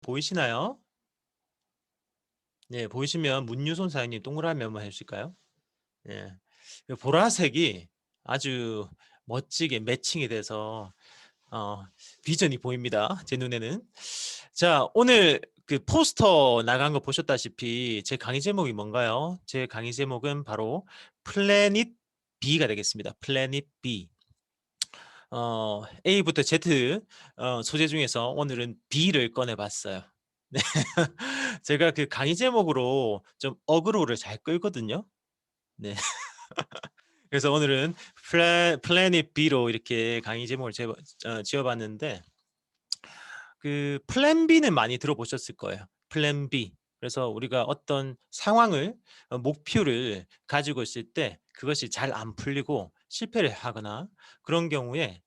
보이시나요? 네, 보이시면 문유손 사장님 동그라미 한번 해주실까요? 예. 그 보라색이 아주 멋지게 매칭이 돼서 어, 비전이 보입니다. 제 눈에는. 자, 오늘 그 포스터 나간 거 보셨다시피 제 강의 제목이 뭔가요? 제 강의 제목은 바로 플래닛 B가 되겠습니다. 플래닛 B. A부터 Z 소재 중에서 오늘은 B를 꺼내봤어요. 네. 제가 그 강의 제목으로 좀 어그로를 잘 끌거든요. 네. 그래서 오늘은 플래닛 B로 이렇게 강의 제목을 지어봤는데 그 플랜 B는 많이 들어보셨을 거예요. 플랜 B. 그래서 우리가 어떤 상황을 목표를 가지고 있을 때 그것이 잘 안 풀리고 실패를 하거나 그런 경우에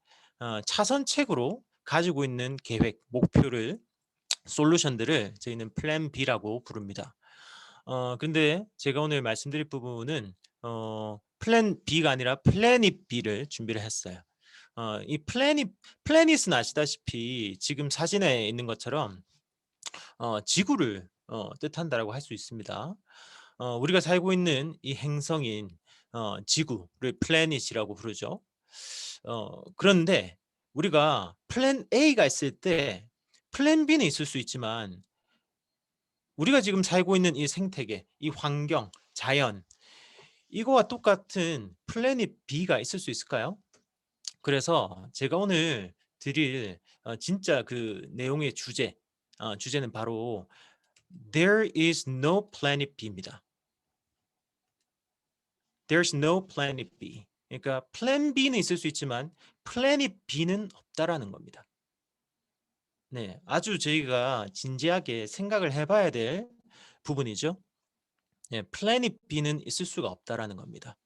차선책으로 가지고 있는 계획, 목표를 솔루션들을 저희는 플랜 B라고 부릅니다. 근데 제가 오늘 말씀드릴 부분은 플랜 B가 아니라 플래닛 B를 준비를 했어요. 이 플래닛은 아시다시피 지금 사진에 있는 것처럼 지구를 뜻한다라고 할 수 있습니다. 우리가 살고 있는 이 행성인 지구를 플래닛이라고 부르죠. 그런데 우리가 플랜 A가 있을 때 플랜 B는 있을 수 있지만 우리가 지금 살고 있는 이 생태계, 이 환경, 자연 이거와 똑같은 플래닛 B가 있을 수 있을까요? 그래서 제가 오늘 드릴 진짜 그 내용의 주제는 바로 There is no planet B입니다. There's no planet B. 그러니까 플랜 B는 있을 수 있지만 플래닛 B는 없다라는 겁니다. 네, 아주 저희가 진지하게 생각을 해봐야 될 부분이죠. 네, 플래닛 B는 있을 수가 없다라는 겁니다.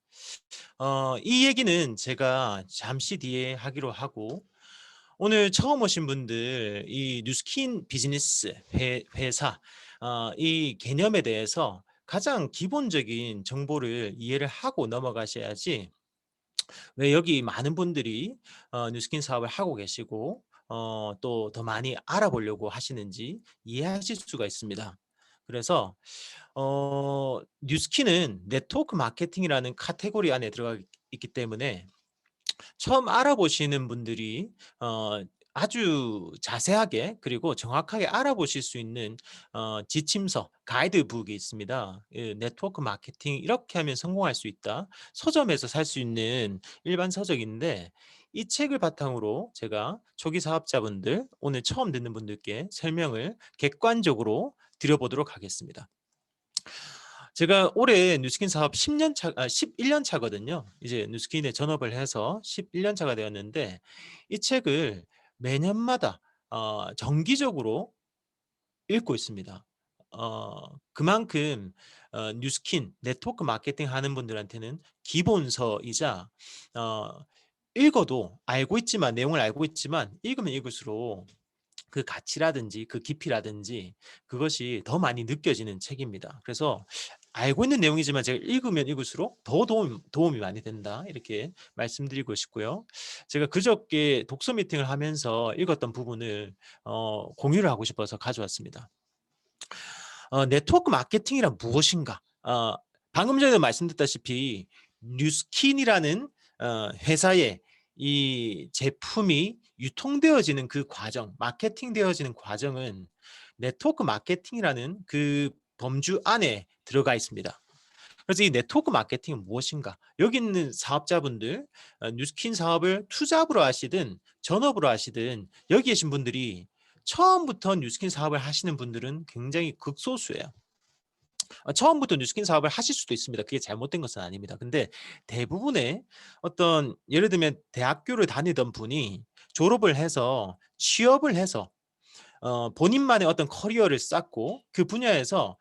이 얘기는 제가 잠시 뒤에 하기로 하고 오늘 처음 오신 분들 이 뉴스킨 비즈니스 회사 이 개념에 대해서 가장 기본적인 정보를 이해를 하고 넘어가셔야지 왜 여기 많은 분들이 뉴스킨 사업을 하고 계시고 또 더 많이 알아보려고 하시는지 이해하실 수가 있습니다. 그래서 뉴스킨은 네트워크 마케팅이라는 카테고리 안에 들어가 있기 때문에 처음 알아보시는 분들이 아주 자세하게 그리고 정확하게 알아보실 수 있는 지침서, 가이드북이 있습니다. 네트워크 마케팅 이렇게 하면 성공할 수 있다. 서점에서 살 수 있는 일반 서적인데 이 책을 바탕으로 제가 초기 사업자분들, 오늘 처음 듣는 분들께 설명을 객관적으로 드려보도록 하겠습니다. 제가 올해 뉴스킨 사업 11년 차거든요. 이제 뉴스킨에 전업을 해서 11년 차가 되었는데 이 책을 매년마다 정기적으로 읽고 있습니다. 그만큼 뉴스킨 네트워크 마케팅 하는 분들한테는 기본서이자 읽어도 알고 있지만 내용을 알고 있지만 읽으면 읽을수록 그 가치라든지 그 깊이라든지 그것이 더 많이 느껴지는 책입니다. 그래서 알고 있는 내용이지만 제가 읽으면 읽을수록 더 도움이 많이 된다 이렇게 말씀드리고 싶고요. 제가 그저께 독서 미팅을 하면서 읽었던 부분을 공유를 하고 싶어서 가져왔습니다. 네트워크 마케팅이란 무엇인가? 방금 전에 말씀드렸다시피 뉴스킨이라는 회사의 이 제품이 유통되어지는 그 과정, 마케팅되어지는 과정은 네트워크 마케팅이라는 그 범주 안에 들어가 있습니다. 그래서 이 네트워크 마케팅은 무엇인가? 여기 있는 사업자분들, 뉴스킨 사업을 투잡으로 하시든 전업으로 하시든 여기 계신 분들이 처음부터 뉴스킨 사업을 하시는 분들은 굉장히 극소수예요. 처음부터 뉴스킨 사업을 하실 수도 있습니다. 그게 잘못된 것은 아닙니다. 근데 대부분의 어떤 예를 들면 대학교를 다니던 분이 졸업을 해서 취업을 해서 본인만의 어떤 커리어를 쌓고 그 분야에서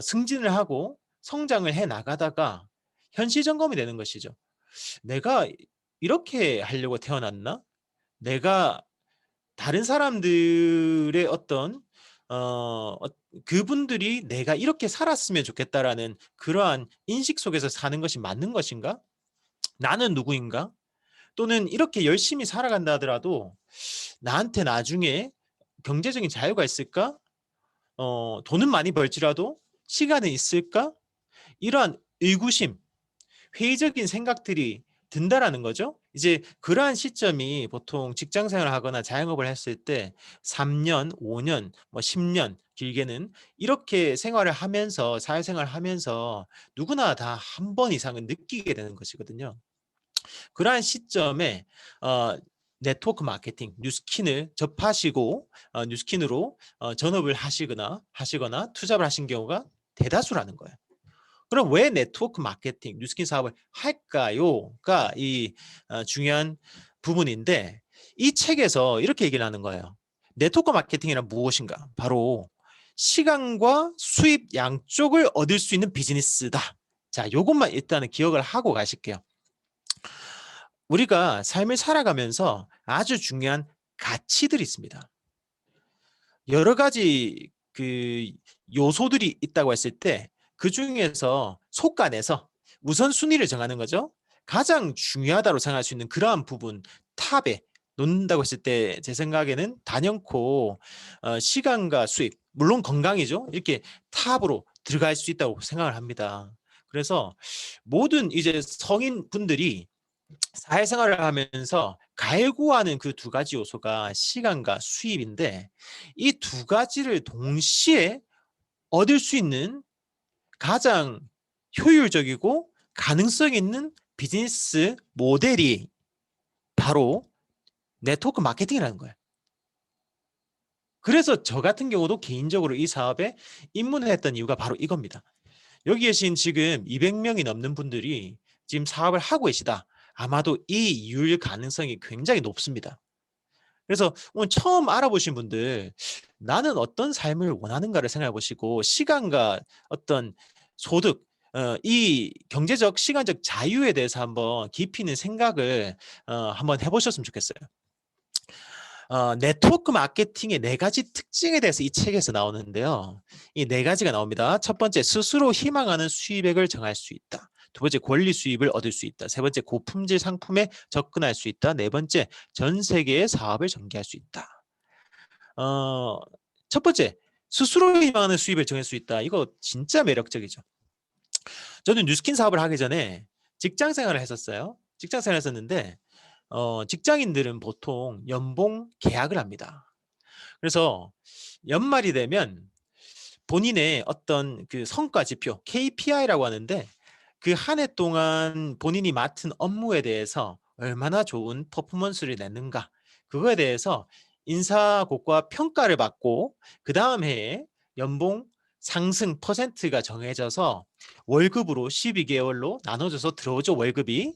승진을 하고 성장을 해 나가다가 현실 점검이 되는 것이죠. 내가 이렇게 하려고 태어났나? 내가 다른 사람들의 어떤 그분들이 내가 이렇게 살았으면 좋겠다라는 그러한 인식 속에서 사는 것이 맞는 것인가? 나는 누구인가? 또는 이렇게 열심히 살아간다 하더라도 나한테 나중에 경제적인 자유가 있을까? 돈은 많이 벌지라도 시간은 있을까? 이러한 의구심, 회의적인 생각들이 든다라는 거죠. 이제 그러한 시점이 보통 직장 생활을 하거나 자영업을 했을 때 3 년, 5 년, 뭐 10년 길게는 이렇게 생활을 하면서 사회생활을 하면서 누구나 다 한 번 이상은 느끼게 되는 것이거든요. 그러한 시점에 네트워크 마케팅, 뉴스킨을 접하시고 뉴스킨으로 전업을 하시거나 투잡을 하신 경우가 대다수라는 거예요. 그럼 왜 네트워크 마케팅, 뉴스킨 사업을 할까요?가 이 중요한 부분인데 이 책에서 이렇게 얘기를 하는 거예요. 네트워크 마케팅이란 무엇인가? 바로 시간과 수입 양쪽을 얻을 수 있는 비즈니스다. 자, 요것만 일단은 기억을 하고 가실게요. 우리가 삶을 살아가면서 아주 중요한 가치들이 있습니다. 여러 가지 그 요소들이 있다고 했을 때 그중에서 속간에서 우선순위를 정하는 거죠. 가장 중요하다고 생각할 수 있는 그러한 부분 탑에 놓는다고 했을 때 제 생각에는 단연코 시간과 수입 물론 건강이죠. 이렇게 탑으로 들어갈 수 있다고 생각을 합니다. 그래서 모든 이제 성인분들이 사회생활을 하면서 갈구하는 그 두 가지 요소가 시간과 수입인데 이 두 가지를 동시에 얻을 수 있는 가장 효율적이고 가능성 있는 비즈니스 모델이 바로 네트워크 마케팅이라는 거예요. 그래서 저 같은 경우도 개인적으로 이 사업에 입문을 했던 이유가 바로 이겁니다. 여기 계신 지금 200명이 넘는 분들이 지금 사업을 하고 계시다. 아마도 이 이유일 가능성이 굉장히 높습니다. 그래서 오늘 처음 알아보신 분들 나는 어떤 삶을 원하는가를 생각해 보시고 시간과 어떤 소득 이 경제적 시간적 자유에 대해서 한번 깊이 있는 생각을 한번 해 보셨으면 좋겠어요. 네트워크 마케팅의 네 가지 특징에 대해서 이 책에서 나오는데요. 이 네 가지가 나옵니다. 첫 번째, 스스로 희망하는 수입액을 정할 수 있다. 두 번째, 권리 수입을 얻을 수 있다. 세 번째, 고품질 상품에 접근할 수 있다. 네 번째, 전 세계의 사업을 전개할 수 있다. 어, 첫 번째, 스스로 희망하는 수입을 정할 수 있다. 이거 진짜 매력적이죠. 저는 뉴스킨 사업을 하기 전에 직장 생활을 했었어요. 직장 생활을 했었는데 직장인들은 보통 연봉 계약을 합니다. 그래서 연말이 되면 본인의 어떤 그 성과 지표, KPI라고 하는데 그 한 해 동안 본인이 맡은 업무에 대해서 얼마나 좋은 퍼포먼스를 냈는가, 그거에 대해서 인사고과 평가를 받고 그다음 해에 연봉 상승 퍼센트가 정해져서 월급으로 12개월로 나눠져서 들어오죠, 월급이.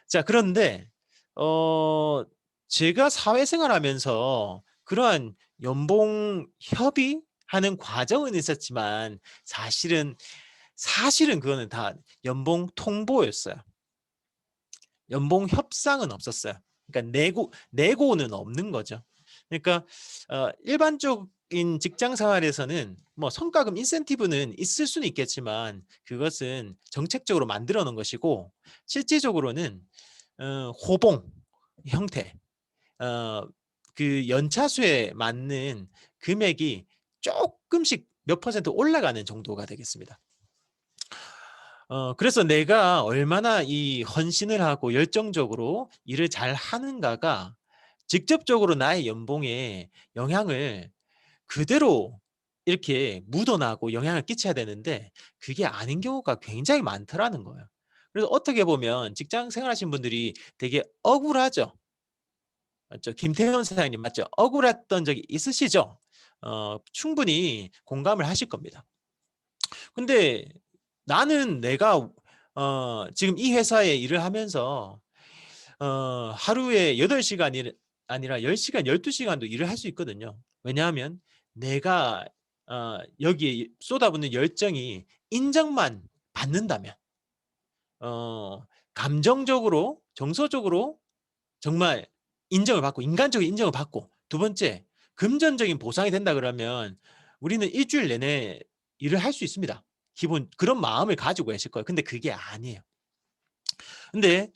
자, 그런데 어 제가 사회생활하면서 그러한 연봉 협의하는 과정은 있었지만 사실은 그거는 다 연봉 통보였어요. 연봉 협상은 없었어요. 그러니까 내고는 없는 거죠. 그러니까 일반적인 직장 생활에서는 뭐 성과금 인센티브는 있을 수는 있겠지만 그것은 정책적으로 만들어 놓은 것이고 실질적으로는 호봉 형태, 어 그 연차수에 맞는 금액이 쪼끔씩 몇 퍼센트 올라가는 정도가 되겠습니다. 그래서 내가 얼마나 이 헌신을 하고 열정적으로 일을 잘 하는가가 직접적으로 나의 연봉에 영향을 그대로 이렇게 묻어나고 영향을 끼쳐야 되는데 그게 아닌 경우가 굉장히 많더라는 거예요. 그래서 어떻게 보면 직장 생활하신 분들이 되게 억울하죠. 맞죠? 김태현 사장님 맞죠? 억울했던 적이 있으시죠? 충분히 공감을 하실 겁니다. 근데 나는 내가 지금 이 회사에 일을 하면서 하루에 8시간이 아니라 10시간, 12시간도 일을 할 수 있거든요. 왜냐하면 내가 여기에 쏟아붓는 열정이 인정만 받는다면 감정적으로 정서적으로 정말 인정을 받고 인간적인 인정을 받고 두 번째 금전적인 보상이 된다 그러면 우리는 일 주일 내내 일을 할 수 있습니다. 기본 그런 마음을 가지고 계실 거예요. 근데 그게 아니에요. 근데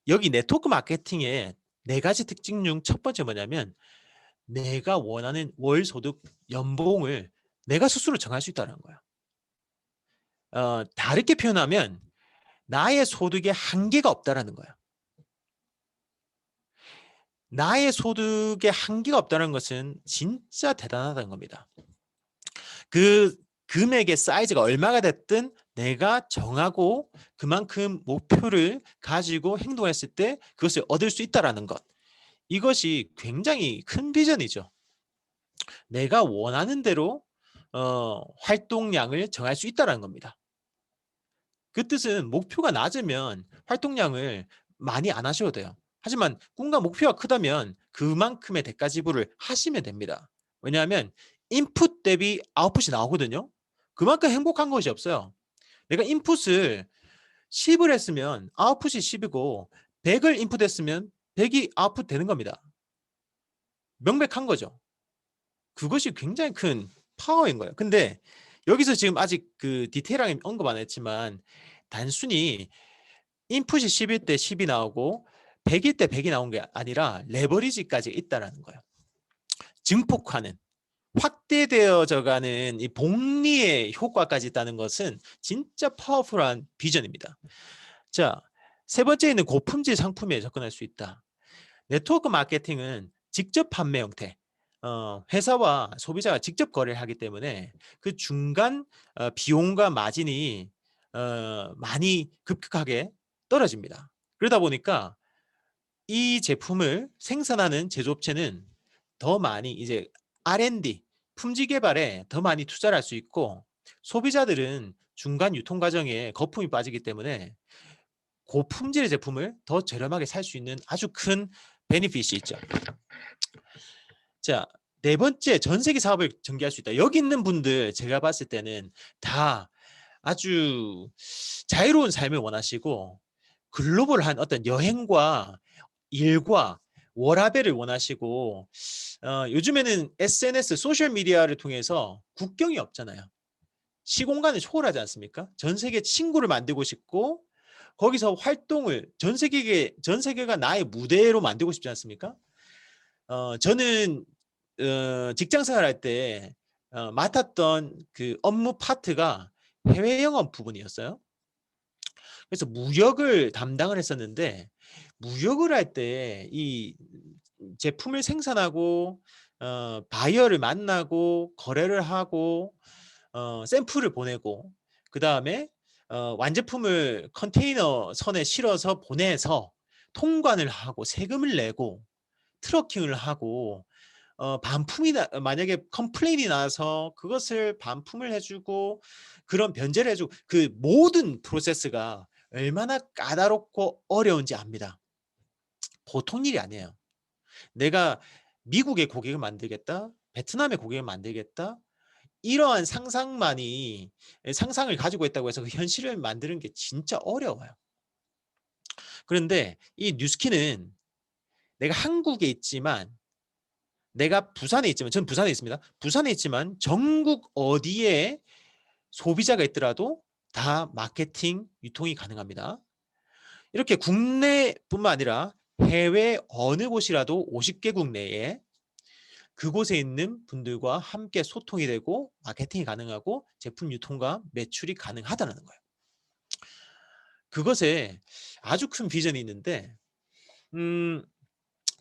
여기 네트워크 마케팅의 네 가지 특징 중 첫 번째 뭐냐면 내가 원하는 월 소득 연봉을 내가 스스로 정할 수 있다는 거야. 다르게 표현하면 나의 소득에 한계가 없다라는 거야. 나의 소득에 한계가 없다는 것은 진짜 대단하다는 겁니다. 그 금액의 사이즈가 얼마가 됐든 내가 정하고 그만큼 목표를 가지고 행동했을 때 그것을 얻을 수 있다는 것. 이것이 굉장히 큰 비전이죠. 내가 원하는 대로 활동량을 정할 수 있다는 겁니다. 그 뜻은 목표가 낮으면 활동량을 많이 안 하셔도 돼요. 하지만 꿈과 목표가 크다면 그만큼의 대가 지불을 하시면 됩니다. 왜냐하면 인풋 대비 아웃풋이 나오거든요. 그만큼 행복한 것이 없어요. 내가 인풋을 10을 했으면 아웃풋이 10이고 100을 인풋했으면 100이 아웃풋 되는 겁니다. 명백한 거죠. 그것이 굉장히 큰 파워인 거예요. 근데 여기서 지금 아직 그 디테일하게 언급 안 했지만 단순히 인풋이 10일 때 10이 나오고 100일 때 100이 나온 게 아니라 레버리지까지 있다라는 거예요. 증폭하는, 확대되어져 가는 이 복리의 효과까지 있다는 것은 진짜 파워풀한 비전입니다. 자, 세 번째 있는 고품질 상품에 접근할 수 있다. 네트워크 마케팅은 직접 판매 형태. 회사와 소비자가 직접 거래를 하기 때문에 그 중간 비용과 마진이 많이 급격하게 떨어집니다. 그러다 보니까 이 제품을 생산하는 제조업체는 더 많이 이제 R&D, 품질 개발에 더 많이 투자를 할 수 있고 소비자들은 중간 유통 과정에 거품이 빠지기 때문에 고품질의 제품을 더 저렴하게 살 수 있는 아주 큰 베니핏이 있죠. 자, 네 번째, 전 세계 사업을 전개할 수 있다. 여기 있는 분들 제가 봤을 때는 다 아주 자유로운 삶을 원하시고 글로벌한 어떤 여행과 일과 워라밸을 원하시고 요즘에는 SNS, 소셜미디어를 통해서 국경이 없잖아요. 시공간을 초월하지 않습니까? 전 세계 친구를 만들고 싶고 거기서 활동을 전 세계가 나의 무대로 만들고 싶지 않습니까? 저는 직장 생활할 때 맡았던 그 업무 파트가 해외 영업 부분이었어요. 그래서 무역을 담당을 했었는데 무역을 할 때 이 제품을 생산하고 바이어를 만나고 거래를 하고 샘플을 보내고 그다음에 완제품을 컨테이너 선에 실어서 보내서 통관을 하고 세금을 내고 트러킹을 하고 반품이 만약에 컴플레인이 나서 그것을 반품을 해주고 그런 변제를 해주고 그 모든 프로세스가 얼마나 까다롭고 어려운지 압니다. 보통 일이 아니에요. 내가 미국의 고객을 만들겠다, 베트남의 고객을 만들겠다, 이러한 상상을 가지고 있다고 해서 그 현실을 만드는 게 진짜 어려워요. 그런데 이 뉴스키는 내가 한국에 있지만 내가 부산에 있지만 전 부산에 있습니다. 부산에 있지만 전국 어디에 소비자가 있더라도 다 마케팅, 유통이 가능합니다. 이렇게 국내뿐만 아니라 해외 어느 곳이라도 50개국 내에 그곳에 있는 분들과 함께 소통이 되고 마케팅이 가능하고 제품 유통과 매출이 가능하다는 거예요. 그것에 아주 큰 비전이 있는데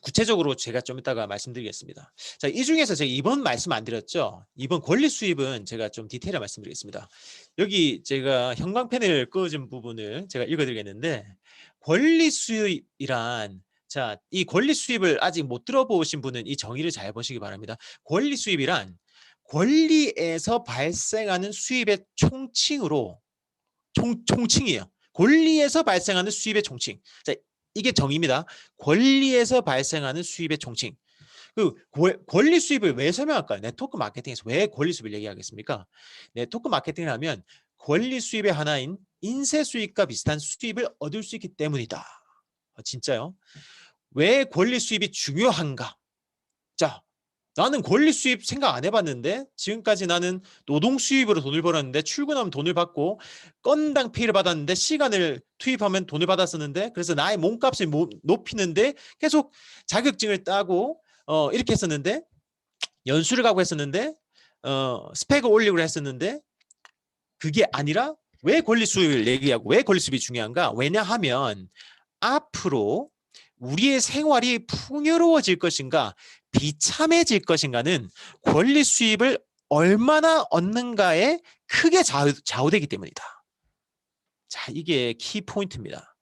구체적으로 제가 좀 이따가 말씀드리겠습니다. 자, 이 중에서 제가 이번 말씀 안 드렸죠. 이번 권리 수입은 제가 좀 디테일하게 말씀드리겠습니다. 여기 제가 형광펜을 그어준 부분을 제가 읽어드리겠는데 권리 수입이란 자, 이 권리 수입을 아직 못 들어보신 분은 이 정의를 잘 보시기 바랍니다. 권리 수입이란 권리에서 발생하는 수입의 총칭으로 총칭이에요. 권리에서 발생하는 수입의 총칭. 자, 이게 정의입니다. 권리에서 발생하는 수입의 총칭. 그 권리 수입을 왜 설명할까요? 네트워크 마케팅에서 왜 권리 수입을 얘기하겠습니까? 네트워크 마케팅을 하면 권리 수입의 하나인 인쇄 수입과 비슷한 수입을 얻을 수 있기 때문이다. 진짜요? 왜 권리 수입이 중요한가? 자, 나는 권리 수입 생각 안 해봤는데 지금까지 나는 노동 수입으로 돈을 벌었는데 출근하면 돈을 받고 건당 페이를 받았는데 시간을 투입하면 돈을 받았었는데 그래서 나의 몸값을 높이는데 계속 자격증을 따고 이렇게 했었는데 연수를 가고 했었는데 스펙을 올리고 했었는데 그게 아니라 왜 권리 수입을 얘기하고 왜 권리 수입이 중요한가? 왜냐하면 앞으로 우리의 생활이 풍요로워질 것인가 비참해질 것인가는 권리 수입을 얼마나 얻는가에 크게 좌우되기 때문이다. 자, 이게 키 포인트입니다.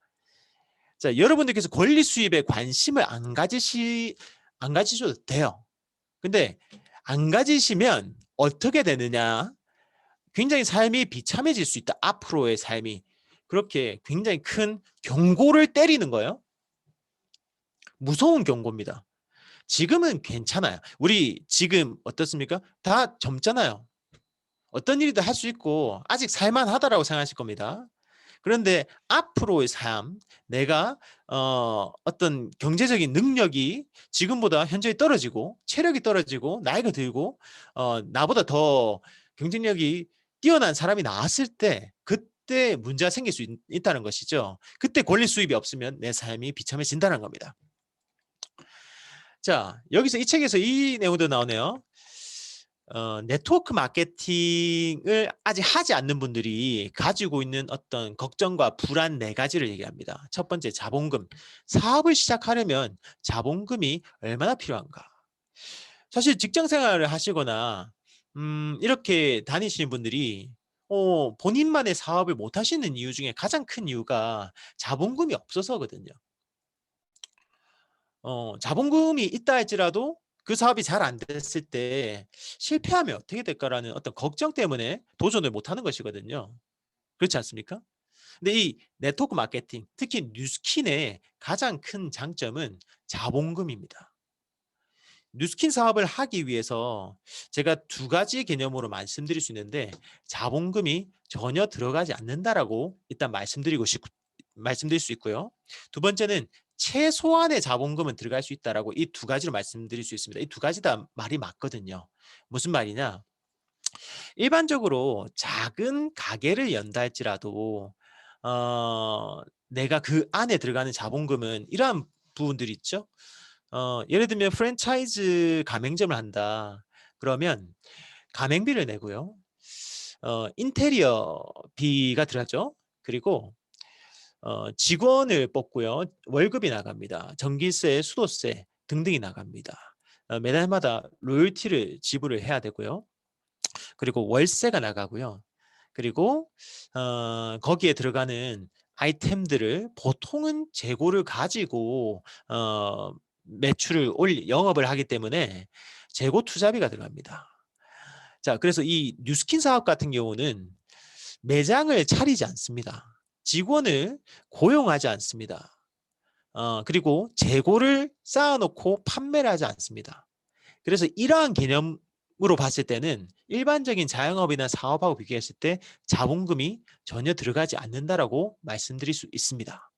자, 여러분들께서 권리 수입에 관심을 안 가지셔도 돼요. 근데 안 가지시면 어떻게 되느냐? 굉장히 삶이 비참해질 수 있다. 앞으로의 삶이. 그렇게 굉장히 큰 경고를 때리는 거예요. 무서운 경고입니다. 지금은 괜찮아요. 우리 지금 어떻습니까? 다 젊잖아요. 어떤 일이든 할 수 있고 아직 살만하다라고 생각하실 겁니다. 그런데 앞으로의 삶, 내가 어떤 경제적인 능력이 지금보다 현저히 떨어지고 체력이 떨어지고 나이가 들고 나보다 더 경쟁력이 뛰어난 사람이 나왔을 때 그때 문제가 생길 수 있다는 것이죠. 그때 권리 수입이 없으면 내 삶이 비참해진다는 겁니다. 자, 여기서 이 책에서 이 내용도 나오네요. 네트워크 마케팅을 아직 하지 않는 분들이 가지고 있는 어떤 걱정과 불안 네 가지를 얘기합니다. 첫 번째, 자본금. 사업을 시작하려면 자본금이 얼마나 필요한가? 사실 직장 생활을 하시거나 이렇게 다니시는 분들이 본인만의 사업을 못 하시는 이유 중에 가장 큰 이유가 자본금이 없어서거든요. 자본금이 있다 할지라도 그 사업이 잘 안 됐을 때 실패하면 어떻게 될까라는 어떤 걱정 때문에 도전을 못 하는 것이거든요. 그렇지 않습니까? 근데 이 네트워크 마케팅, 특히 뉴스킨의 가장 큰 장점은 자본금입니다. 뉴스킨 사업을 하기 위해서 제가 두 가지 개념으로 말씀드릴 수 있는데 자본금이 전혀 들어가지 않는다라고 일단 말씀드릴 수 있고요. 두 번째는 최소한의 자본금은 들어갈 수 있다라고 이 두 가지로 말씀드릴 수 있습니다. 이 두 가지 다 말이 맞거든요. 무슨 말이냐? 일반적으로 작은 가게를 연다 할지라도 내가 그 안에 들어가는 자본금은 이러한 부분들이 있죠. 예를 들면 프랜차이즈 가맹점을 한다. 그러면 가맹비를 내고요. 인테리어비가 들어가죠. 그리고 직원을 뽑고요. 월급이 나갑니다. 전기세, 수도세 등등이 나갑니다. 매달마다 로열티를 지불을 해야 되고요. 그리고 월세가 나가고요. 그리고 거기에 들어가는 아이템들을 보통은 재고를 가지고 매출을 영업을 하기 때문에 재고 투자비가 들어갑니다. 자, 그래서 이 뉴스킨 사업 같은 경우는 매장을 차리지 않습니다. 직원을 고용하지 않습니다. 그리고 재고를 쌓아놓고 판매를 하지 않습니다. 그래서 이러한 개념으로 봤을 때는 일반적인 자영업이나 사업하고 비교했을 때 자본금이 전혀 들어가지 않는다라고 말씀드릴 수 있습니다.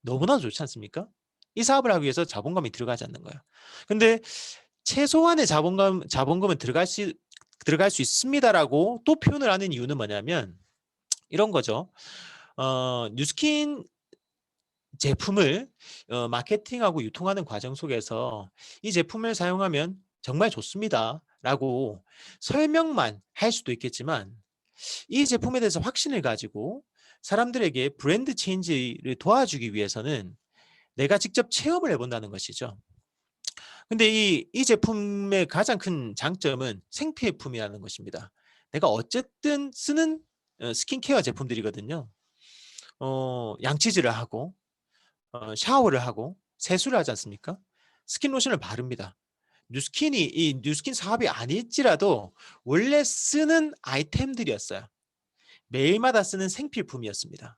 너무나도 좋지 않습니까? 이 사업을 하기 위해서 자본금이 들어가지 않는 거예요. 근데 최소한의 자본금은 들어갈 수 있습니다라고 또 표현을 하는 이유는 뭐냐면 이런 거죠. 뉴스킨 제품을 마케팅하고 유통하는 과정 속에서 이 제품을 사용하면 정말 좋습니다라고 설명만 할 수도 있겠지만 이 제품에 대해서 확신을 가지고 사람들에게 브랜드 체인지를 도와주기 위해서는 내가 직접 체험을 해본다는 것이죠. 근데 이 제품의 가장 큰 장점은 생필품이라는 것입니다. 내가 어쨌든 쓰는 스킨케어 제품들이거든요. 양치질을 하고 샤워를 하고 세수를 하지 않습니까? 스킨 로션을 바릅니다. 이 뉴스킨 사업이 아닐지라도 원래 쓰는 아이템들이었어요. 매일마다 쓰는 생필품이었습니다.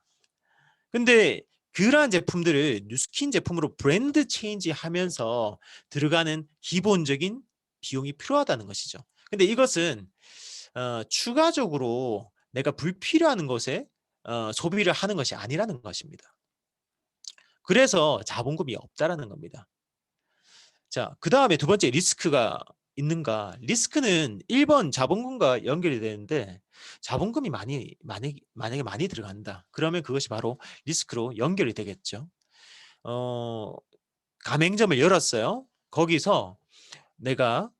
근데 그러한 제품들을 뉴스킨 제품으로 브랜드 체인지 하면서 들어가는 기본적인 비용이 필요하다는 것이죠. 근데 이것은 추가적으로 내가 불필요한 것에 소비를 하는 것이 아니라는 것입니다. 그래서 자본금이 없다라는 겁니다. 자, 그다음에 두 번째 리스크가 있는가? 리스크는 1번 자본금과 연결이 되는데 자본금이 만약에 많이 들어간다. 그러면 그것이 바로 리스크로 연결이 되겠죠. 가맹점을 열었어요. 거기서 내가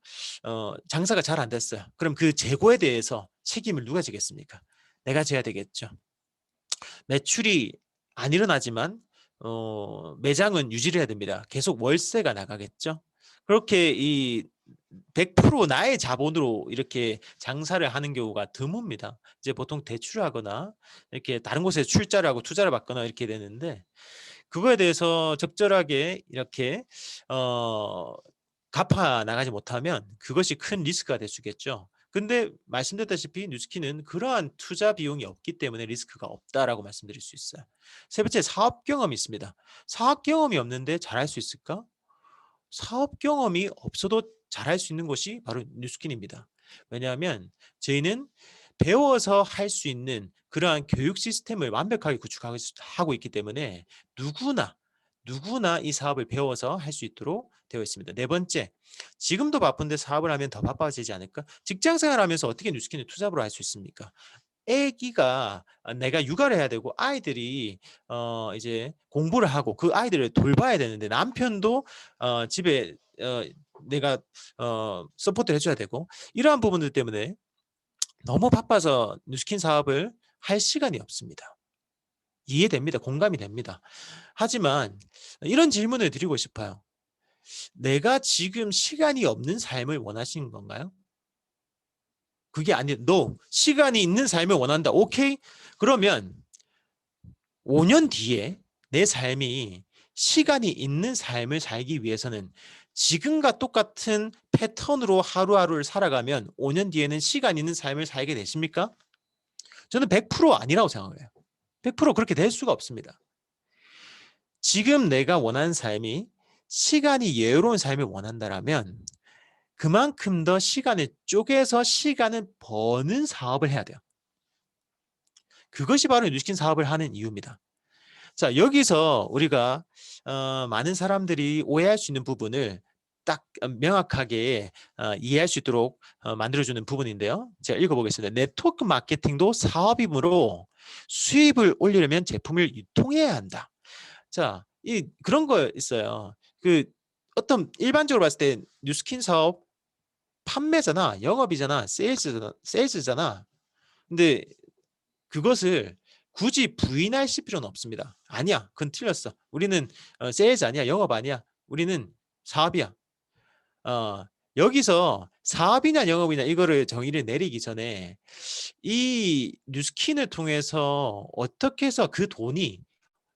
장사가 잘 안 됐어요. 그럼 그 재고에 대해서 책임을 누가 지겠습니까? 내가 져야 되겠죠. 매출이 안 일어나지만 매장은 유지를 해야 됩니다. 계속 월세가 나가겠죠. 그렇게 이 100% 나의 자본으로 이렇게 장사를 하는 경우가 드뭅니다. 이제 보통 대출하거나 이렇게 다른 곳에 출자를 하고 투자를 받거나 이렇게 되는데, 그거에 대해서 적절하게 이렇게 어 갚아 나가지 못하면 그것이 큰 리스크가 될 수 있겠죠. 근데 말씀드렸다시피 뉴스키는 그러한 투자 비용이 없기 때문에 리스크가 없다라고 말씀드릴 수 있어요. 세 번째, 사업 경험이 있습니다. 사업 경험이 없는데 잘할 수 있을까? 사업 경험이 없어도 잘할 수 있는 것이 바로 뉴스킨입니다. 왜냐하면 저희는 배워서 할 수 있는 그러한 교육 시스템을 완벽하게 구축하고 있기 때문에 누구나 이 사업을 배워서 할 수 있도록 되어 있습니다. 네 번째, 지금도 바쁜데 사업을 하면 더 바빠지지 않을까? 직장 생활하면서 어떻게 뉴스킨을 투잡으로 할 수 있습니까? 애기가 내가 육아를 해야 되고 아이들이 이제 공부를 하고 그 아이들을 돌봐야 되는데, 남편도 집에 내가 서포트를 해 줘야 되고, 이러한 부분들 때문에 너무 바빠서 뉴스킨 사업을 할 시간이 없습니다. 이해됩니다. 공감이 됩니다. 하지만 이런 질문을 드리고 싶어요. 내가 지금 시간이 없는 삶을 원하시는 건가요? 그게 아니, 너 시간이 있는 삶을 원한다. 오케이? 그러면 5년 뒤에 내 삶이 시간이 있는 삶을 살기 위해서는 지금과 똑같은 패턴으로 하루하루를 살아가면 5년 뒤에는 시간 있는 삶을 살게 되십니까? 저는 100% 아니라고 생각해요. 100% 그렇게 될 수가 없습니다. 지금 내가 원하는 삶이 시간이 여유로운 삶을 원한다라면 그만큼 더 시간을 쪼개서 시간을 버는 사업을 해야 돼요. 그것이 바로 뉴스킨 사업을 하는 이유입니다. 자, 여기서 우리가 많은 사람들이 오해할 수 있는 부분을 딱 명확하게 이해할 수 있도록 만들어주는 부분인데요. 제가 읽어보겠습니다. 네트워크 마케팅도 사업이므로 수입을 올리려면 제품을 유통해야 한다. 자, 그런 거 있어요. 그 어떤 일반적으로 봤을 때 뉴스킨 사업 판매잖아, 영업이잖아, 세일즈잖아. 근데 그것을 굳이 부인하실 필요는 없습니다. 아니야, 그건 틀렸어. 우리는 세일즈 아니야, 영업 아니야. 우리는 사업이야. 어, 여기서 사업이냐 영업이냐 이거를 정의를 내리기 전에 이 뉴스킨을 통해서 어떻게 해서 그 돈이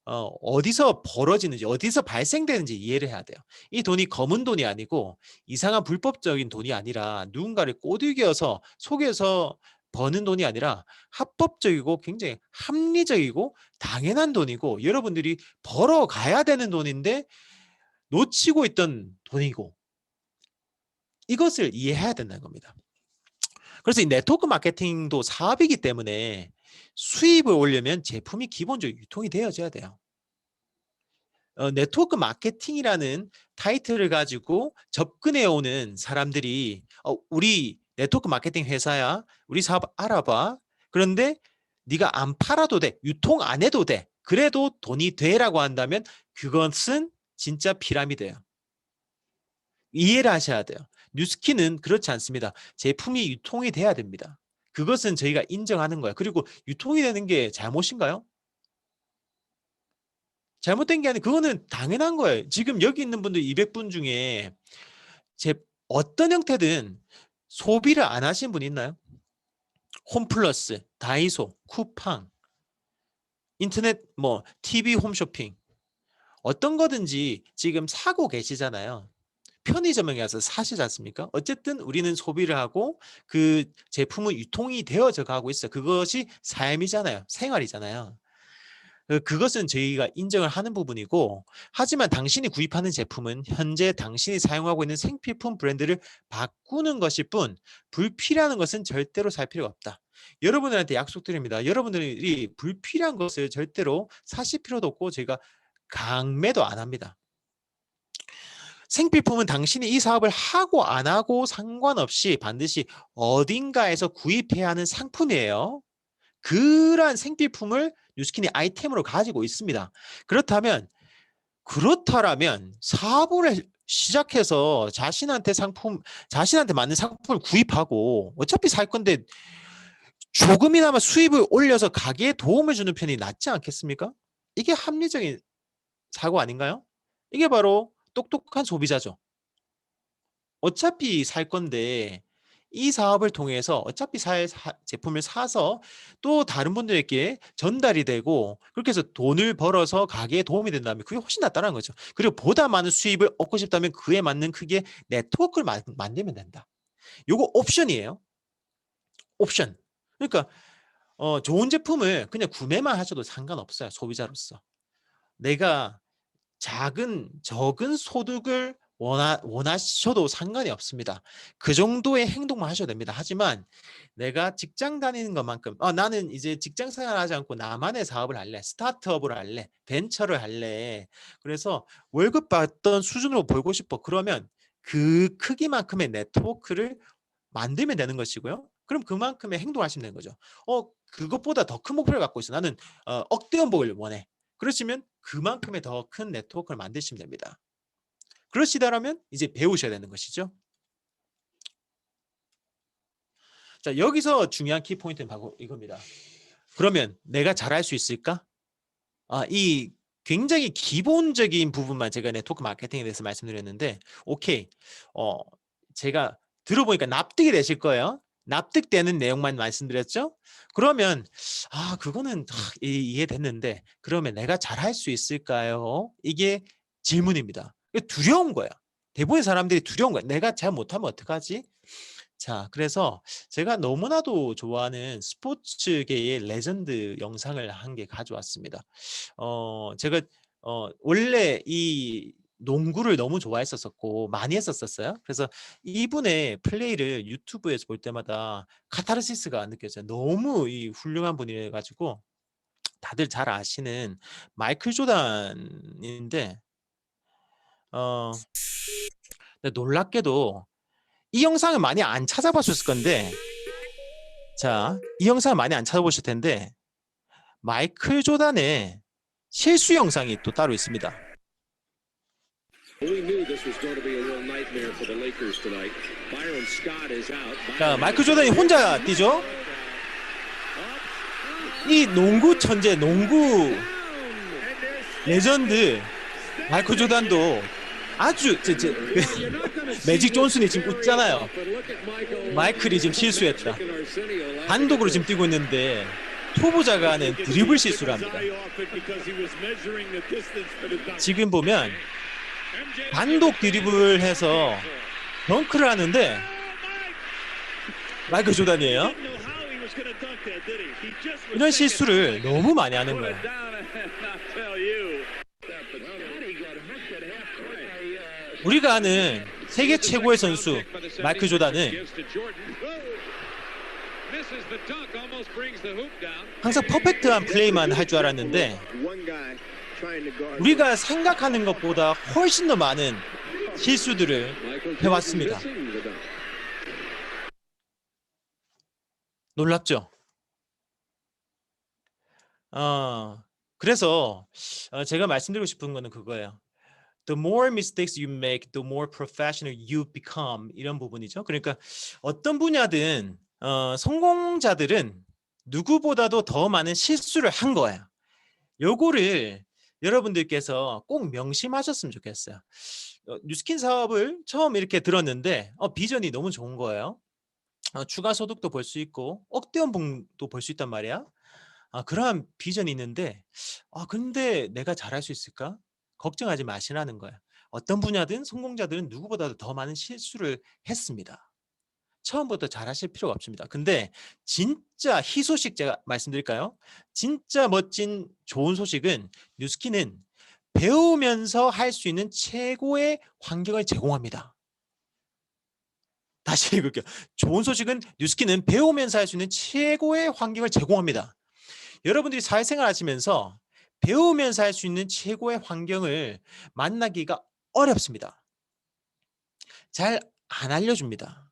어디서 벌어지는지, 어디서 발생되는지 이해를 해야 돼요. 이 돈이 검은 돈이 아니고 이상한 불법적인 돈이 아니라 누군가를 꼬드겨서 속여서 버는 돈이 아니라 합법적이고 굉장히 합리적이고 당연한 돈이고 여러분들이 벌어가야 되는 돈인데 놓치고 있던 돈이고, 이것을 이해해야 된다는 겁니다. 그래서 이 네트워크 마케팅도 사업이기 때문에 수입을 올려면 제품이 기본적으로 유통이 되어져야 돼요. 네트워크 마케팅이라는 타이틀을 가지고 접근해 오는 사람들이 우리 네트워크 마케팅 회사야, 우리 사업 알아봐. 그런데 네가 안 팔아도 돼, 유통 안 해도 돼, 그래도 돈이 돼라고 한다면 그것은 진짜 피라미드예요. 이해를 하셔야 돼요. 뉴스킨은 그렇지 않습니다. 제품이 유통이 돼야 됩니다. 그것은 저희가 인정하는 거예요. 그리고 유통이 되는 게 잘못인가요? 잘못된 게 아니라 그거는 당연한 거예요. 지금 여기 있는 분들 200분 중에 제 어떤 형태든 소비를 안 하신 분 있나요? 홈플러스, 다이소, 쿠팡, 인터넷, 뭐 TV 홈쇼핑, 어떤 거든지 지금 사고 계시잖아요. 편의점에 가서 사시지 않습니까? 어쨌든 우리는 소비를 하고 그 제품은 유통이 되어져 가고 있어요. 그것이 삶이잖아요. 생활이잖아요. 그것은 저희가 인정을 하는 부분이고, 하지만 당신이 구입하는 제품은 현재 당신이 사용하고 있는 생필품 브랜드를 바꾸는 것일 뿐 불필요한 것은 절대로 살 필요가 없다. 여러분들한테 약속드립니다. 여러분들이 불필요한 것을 절대로 사실 필요도 없고 저희가 강매도 안 합니다. 생필품은 당신이 이 사업을 하고 안 하고 상관없이 반드시 어딘가에서 구입해야 하는 상품이에요. 그러한 생필품을 뉴스킨이 아이템으로 가지고 있습니다. 그렇다면 사업을 시작해서 자신한테 맞는 상품을 구입하고 어차피 살 건데 조금이나마 수입을 올려서 가게에 도움을 주는 편이 낫지 않겠습니까? 이게 합리적인 사고 아닌가요? 이게 바로 똑똑한 소비자죠. 어차피 살 건데 이 사업을 통해서 어차피 살 제품을 사서 또 다른 분들에게 전달이 되고 그렇게 해서 돈을 벌어서 가게에 도움이 된다면 그게 훨씬 낫다는 거죠. 그리고 보다 많은 수입을 얻고 싶다면 그에 맞는 크기의 네트워크를 만들면 된다. 요거 옵션이에요. 옵션. 그러니까 좋은 제품을 그냥 구매만 하셔도 상관없어요, 소비자로서. 내가 적은 소득을 원하셔도 상관이 없습니다. 그 정도의 행동만 하셔도 됩니다. 하지만 내가 직장 다니는 것만큼 나는 이제 직장 생활하지 않고 나만의 사업을 할래. 스타트업을 할래. 벤처를 할래. 그래서 월급 받던 수준으로 벌고 싶어. 그러면 그 크기만큼의 네트워크를 만들면 되는 것이고요. 그럼 그만큼의 행동을 하시면 되는 거죠. 그것보다 더 큰 목표를 갖고 있어. 나는 억대 연봉을 원해. 그러시면 그만큼의 더 큰 네트워크를 만드시면 됩니다. 그러시다라면 이제 배우셔야 되는 것이죠. 자, 여기서 중요한 키포인트는 바로 이겁니다. 그러면 내가 잘할 수 있을까? 이 굉장히 기본적인 부분만 제가 네트워크 마케팅에 대해서 말씀드렸는데 오케이. 제가 들어보니까 납득이 되실 거예요. 납득되는 내용만 말씀드렸죠? 그러면 그거는 이해됐는데 그러면 내가 잘할 수 있을까요? 이게 질문입니다. 이게 두려운 거야. 대부분의 사람들이 두려운 거야. 내가 잘 못하면 어떡하지? 자, 그래서 제가 너무나도 좋아하는 스포츠계의 레전드 영상을 한 개 가져왔습니다. 제가 원래 이 농구를 너무 좋아했었었고 많이 했었어요. 그래서 이분의 플레이를 유튜브에서 볼 때마다 카타르시스가 느껴져요. 너무 이 훌륭한 분이래 가지고 다들 잘 아시는 마이클 조단인데 근데 놀랍게도 이 영상을 많이 안 찾아보셨을 건데 자, 이 영상을 많이 안 찾아보실 텐데 마이클 조단의 실수 영상이 또 따로 있습니다. 자, 마이클 조단이 혼자 뛰죠? 이 농구 천재, 농구 레전드 마이클 조단도 아주 매직 존슨이 지금 웃잖아요. 마이클이 지금 실수했다. 단독으로 지금 뛰고 있는데 초보자가 하는 드리블 실수를 합니다. 지금 보면 단독 드리블 해서 덩크를 하는데 마이클 조단이에요. 이런 실수를 너무 많이 하는 거예요. 우리가 아는 세계 최고의 선수 마이클 조단은 항상 퍼펙트한 플레이만 할 줄 알았는데 우리가 생각하는 것보다 훨씬 더 많은 실수들을 해왔습니다. 놀랍죠? 그래서 제가 말씀드리고 싶은 거는 그거예요. The more mistakes you make, the more professional you become. 이런 부분이죠. 그러니까 어떤 분야든 성공자들은 누구보다도 더 많은 실수를 한 거예요. 요거를 여러분들께서 꼭 명심하셨으면 좋겠어요. 뉴스킨 사업을 처음 이렇게 들었는데 비전이 너무 좋은 거예요. 추가 소득도 벌 수 있고 억대 연봉도 벌 수 있단 말이야. 그러한 비전이 있는데 근데 내가 잘할 수 있을까? 걱정하지 마시라는 거야. 어떤 분야든 성공자들은 누구보다도 더 많은 실수를 했습니다. 처음부터 잘하실 필요가 없습니다. 근데 진짜 희소식 제가 말씀드릴까요? 진짜 멋진 좋은 소식은 뉴스킨은 배우면서 할 수 있는 최고의 환경을 제공합니다. 다시 읽을게요. 좋은 소식은 뉴스킨은 배우면서 할 수 있는 최고의 환경을 제공합니다. 여러분들이 사회생활 하시면서 배우면서 할 수 있는 최고의 환경을 만나기가 어렵습니다. 잘 안 알려줍니다.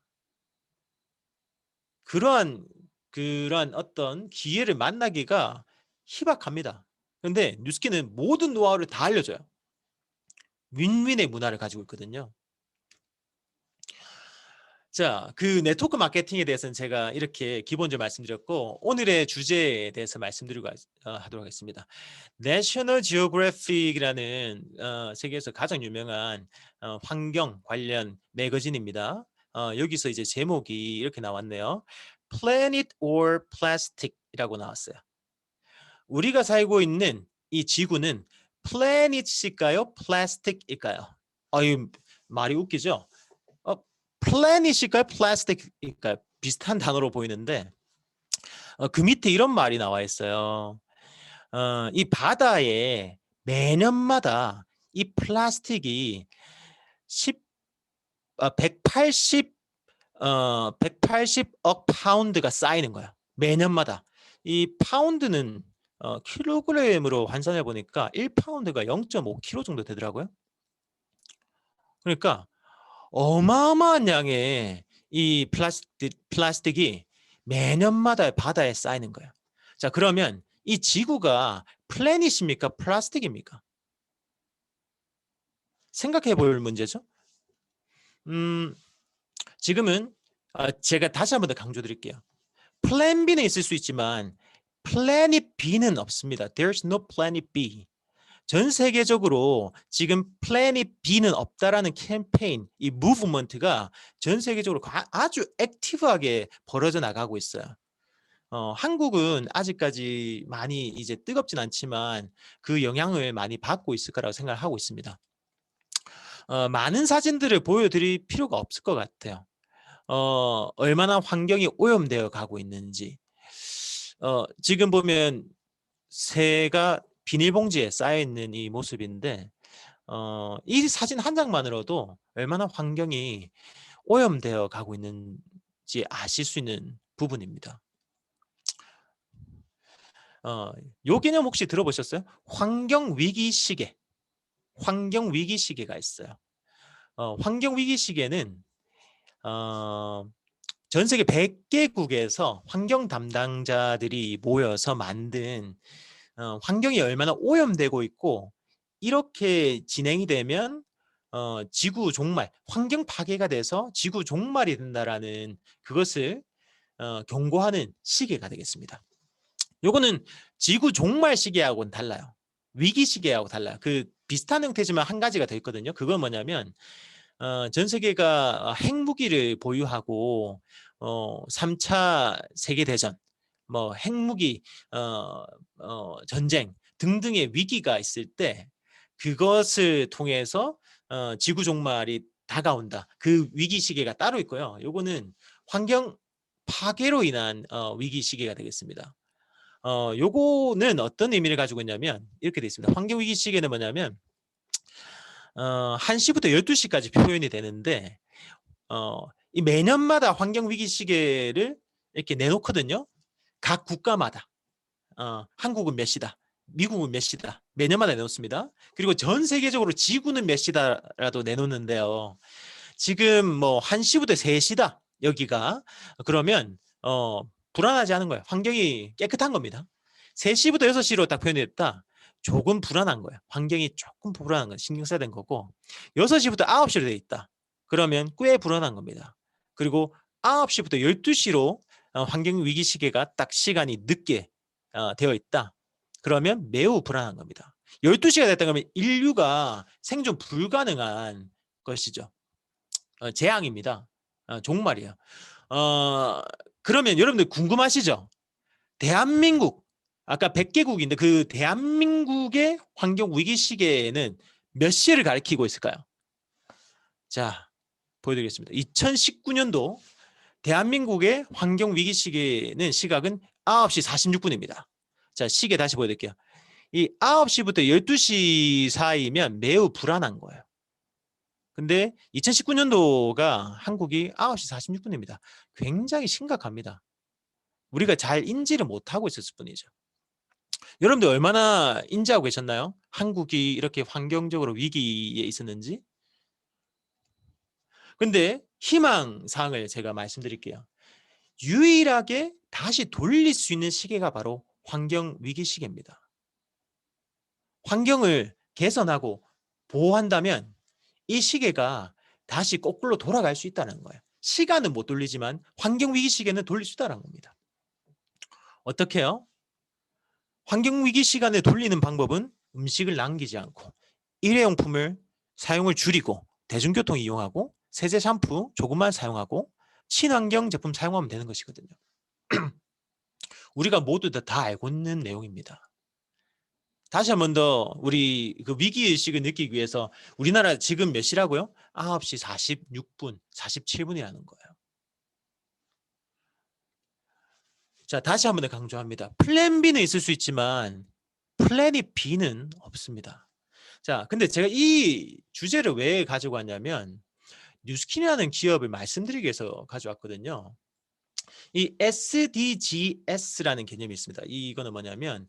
그러한 어떤 기회를 만나기가 희박합니다. 그런데 뉴스킨은 모든 노하우를 다 알려줘요. 윈윈의 문화를 가지고 있거든요. 자, 그 네트워크 마케팅에 대해서는 제가 이렇게 기본적으로 말씀드렸고, 오늘의 주제에 대해서 말씀드리고 하도록 하겠습니다. 내셔널 지오그래픽이라는 세계에서 가장 유명한 환경 관련 매거진입니다. 여기서 이제 제목이 이렇게 나왔네요. Planet or Plastic이라고 나왔어요. 우리가 살고 있는 이 지구는 플래닛일까요? 플라스틱일까요? 이 말이 웃기죠? 플래닛일까요? 플라스틱일까요? 비슷한 단어로 보이는데 그 밑에 이런 말이 나와 있어요. 이 바다에 매년마다 이 플라스틱이 180억 파운드가 쌓이는 거야. 매년마다. 이 파운드는 킬로그램으로 환산해 보니까 1파운드가 0.5kg 정도 되더라고요. 그러니까 어마어마한 양의 이 플라스틱이 매년마다 바다에 쌓이는 거예요. 자, 그러면 이 지구가 플래닛입니까? 플라스틱입니까? 생각해 볼 문제죠. 지금은 제가 다시 한 번 더 강조드릴게요. 플랜 B는 있을 수 있지만 플래닛 B는 없습니다. There's no planet B. 전 세계적으로 지금 플래닛 B는 없다라는 캠페인, 이 무브먼트가 전 세계적으로 아주 액티브하게 벌어져 나가고 있어요. 한국은 아직까지 많이 이제 뜨겁진 않지만 그 영향을 많이 받고 있을 거라고 생각을 하고 있습니다. 많은 사진들을 보여드릴 필요가 없을 것 같아요. 얼마나 환경이 오염되어 가고 있는지. 지금 보면 새가 비닐봉지에 쌓여있는 이 모습인데 이 사진 한 장만으로도 얼마나 환경이 오염되어 가고 있는지 아실 수 있는 부분입니다. 요 개념 혹시 들어보셨어요? 환경위기 시계가 있어요. 환경위기 시계는 전 세계 100개국에서 환경 담당자들이 모여서 만든 환경이 얼마나 오염되고 있고 이렇게 진행이 되면 지구 종말, 환경 파괴가 돼서 지구 종말이 된다라는 그것을 경고하는 시계가 되겠습니다. 요거는 지구 종말 시계하고는 달라요. 위기 시계하고 달라요. 그 비슷한 형태지만 한 가지가 더 있거든요. 그건 뭐냐면 전 세계가 핵무기를 보유하고 3차 세계대전, 뭐 핵무기 전쟁 등등의 위기가 있을 때 그것을 통해서 지구 종말이 다가온다. 그 위기 시계가 따로 있고요. 요거는 환경 파괴로 인한 위기 시계가 되겠습니다. 요거는 어떤 의미를 가지고 있냐면 이렇게 되어 있습니다. 환경 위기 시계는 뭐냐면 1시부터 12시까지 표현이 되는데 이 매년마다 환경 위기 시계를 이렇게 내놓거든요. 각 국가마다. 한국은 몇 시다. 미국은 몇 시다. 매년마다 내놓습니다. 그리고 전 세계적으로 지구는 몇 시다라도 내놓는데요. 지금 뭐 1시부터 3시다. 여기가. 그러면 불안하지 않은 거예요. 환경이 깨끗한 겁니다. 3시부터 6시로 딱 표현됐다. 조금 불안한 거예요. 환경이 조금 불안한 거 신경 써야 되는 거고 6시부터 9시로 돼 있다. 그러면 꽤 불안한 겁니다. 그리고 9시부터 12시로 환경 위기 시계가 딱 시간이 늦게 되어 있다. 그러면 매우 불안한 겁니다. 12시가 됐다 그러면 인류가 생존 불가능한 것이죠. 재앙입니다. 종말이에요. 그러면 여러분들 궁금하시죠? 대한민국 아까 100개국인데 그 대한민국의 환경 위기 시계에는 몇 시를 가리키고 있을까요? 자, 보여드리겠습니다. 2019년도 대한민국의 환경 위기 시계는 시각은 9시 46분입니다. 자, 시계 다시 보여드릴게요. 이 9시부터 12시 사이면 매우 불안한 거예요. 근데 2019년도가 한국이 9시 46분입니다. 굉장히 심각합니다. 우리가 잘 인지를 못하고 있었을 뿐이죠. 여러분들 얼마나 인지하고 계셨나요? 한국이 이렇게 환경적으로 위기에 있었는지. 근데 희망사항을 제가 말씀드릴게요. 유일하게 다시 돌릴 수 있는 시계가 바로 환경 위기 시계입니다. 환경을 개선하고 보호한다면 이 시계가 다시 거꾸로 돌아갈 수 있다는 거예요. 시간은 못 돌리지만 환경위기 시계는 돌릴 수 있다는 겁니다. 어떻게요? 환경위기 시간에 돌리는 방법은 음식을 남기지 않고 일회용품을 사용을 줄이고 대중교통 이용하고 세제 샴푸 조금만 사용하고 친환경 제품 사용하면 되는 것이거든요. 우리가 모두 다 알고 있는 내용입니다. 다시 한 번 더 우리 그 위기의식을 느끼기 위해서 우리나라 지금 몇 시라고요? 9시 46분, 47분이라는 거예요. 자, 다시 한 번 더 강조합니다. 플랜 B는 있을 수 있지만 플랜이 B는 없습니다. 자, 근데 제가 이 주제를 왜 가지고 왔냐면 뉴스킨이라는 기업을 말씀드리기 위해서 가져왔거든요. 이 SDGs라는 개념이 있습니다. 이거는 뭐냐면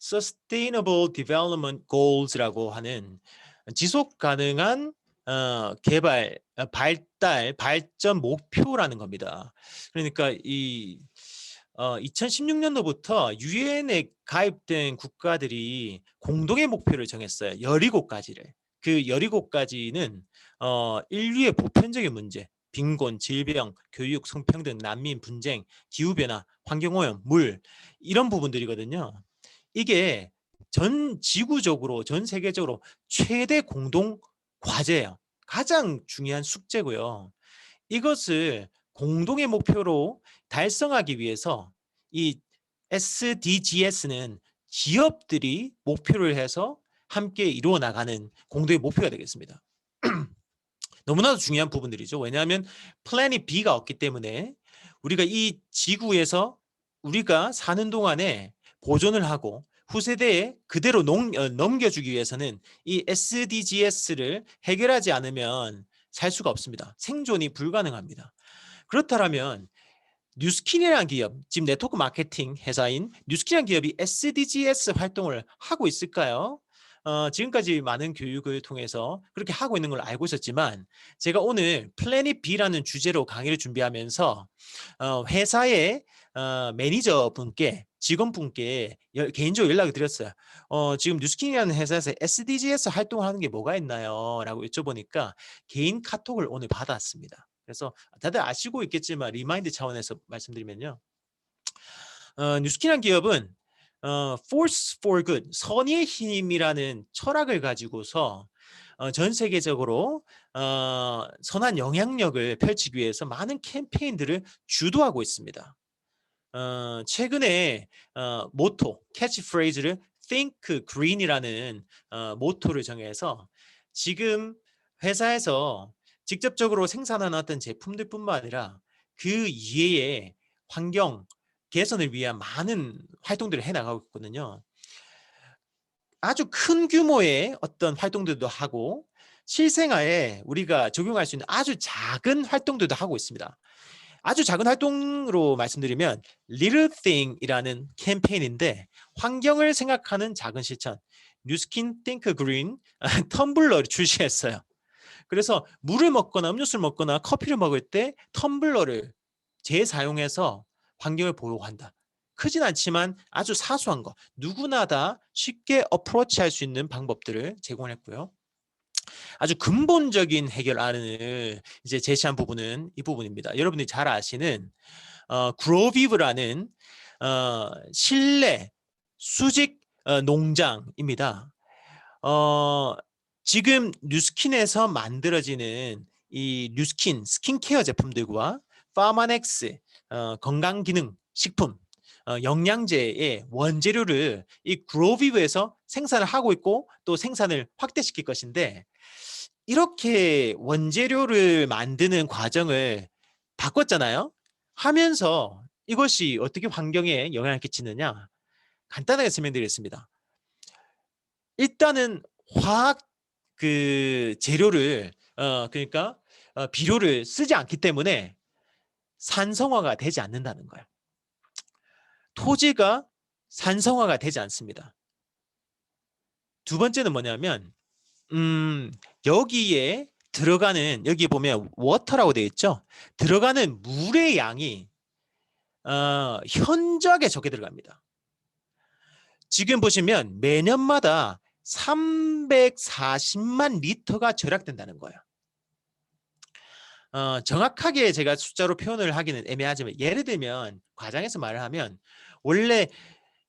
Sustainable Development Goals라고 하는 지속 가능한 개발, 발달, 발전 목표라는 겁니다. 그러니까 이 2016년도부터 유엔에 가입된 국가들이 공동의 목표를 정했어요. 17가지를. 그 17가지는 인류의 보편적인 문제, 빈곤, 질병, 교육, 성평등, 난민, 분쟁, 기후변화, 환경오염, 물 이런 부분들이거든요. 이게 전 지구적으로 전 세계적으로 최대 공동 과제예요. 가장 중요한 숙제고요. 이것을 공동의 목표로 달성하기 위해서 이 SDGs는 기업들이 목표를 해서 함께 이루어 나가는 공동의 목표가 되겠습니다. 너무나도 중요한 부분들이죠. 왜냐하면 플랜이 B가 없기 때문에 우리가 이 지구에서 우리가 사는 동안에 보존을 하고 후세대에 그대로 넘겨주기 위해서는 이 SDGs를 해결하지 않으면 살 수가 없습니다. 생존이 불가능합니다. 그렇다면 뉴스킨이라는 기업, 지금 네트워크 마케팅 회사인 뉴스킨이라는 기업이 SDGs 활동을 하고 있을까요? 지금까지 많은 교육을 통해서 그렇게 하고 있는 걸 알고 있었지만 제가 오늘 플래닛 B라는 주제로 강의를 준비하면서 회사의 매니저분께 직원분께 개인적으로 연락을 드렸어요. 지금 뉴스킨이라는 회사에서 SDGs 활동을 하는 게 뭐가 있나요? 라고 여쭤보니까 개인 카톡을 오늘 받았습니다. 그래서 다들 아시고 있겠지만 리마인드 차원에서 말씀드리면요. 뉴스킨이라는 기업은 Force for Good, 선의의 힘이라는 철학을 가지고서 전 세계적으로 선한 영향력을 펼치기 위해서 많은 캠페인들을 주도하고 있습니다. 최근에 모토, 캐치프레이즈를 Think Green이라는 모토를 정해서 지금 회사에서 직접적으로 생산하는 어떤 제품들뿐만 아니라 그 이외에 환경 개선을 위한 많은 활동들을 해나가고 있거든요. 아주 큰 규모의 어떤 활동들도 하고 실생활에 우리가 적용할 수 있는 아주 작은 활동들도 하고 있습니다. 아주 작은 활동으로 말씀드리면 Little Thing이라는 캠페인인데 환경을 생각하는 작은 실천, 뉴스킨 Think Green 텀블러를 출시했어요. 그래서 물을 먹거나 음료수를 먹거나 커피를 먹을 때 텀블러를 재사용해서 환경을 보호한다. 크진 않지만 아주 사소한 거 누구나 다 쉽게 어프로치할 수 있는 방법들을 제공했고요. 아주 근본적인 해결안을 이제 제시한 부분은 이 부분입니다. 여러분들이 잘 아시는 그로비브라는 실내 수직 농장입니다. 지금 뉴스킨에서 만들어지는 이 뉴스킨 스킨케어 제품들과 파마넥스 건강기능 식품 영양제의 원재료를 이 그로비브에서 생산을 하고 있고 또 생산을 확대시킬 것인데 이렇게 원재료를 만드는 과정을 바꿨잖아요. 하면서 이것이 어떻게 환경에 영향을 끼치느냐 간단하게 설명드리겠습니다. 일단은 화학 그 재료를 그러니까 비료를 쓰지 않기 때문에 산성화가 되지 않는다는 거예요. 토지가 산성화가 되지 않습니다. 두 번째는 뭐냐면 여기에 들어가는 여기 보면 워터라고 되어 있죠. 들어가는 물의 양이 현저하게 적게 들어갑니다. 지금 보시면 매년마다 340만 리터가 절약된다는 거예요. 정확하게 제가 숫자로 표현을 하기는 애매하지만 예를 들면 과장해서 말을 하면 원래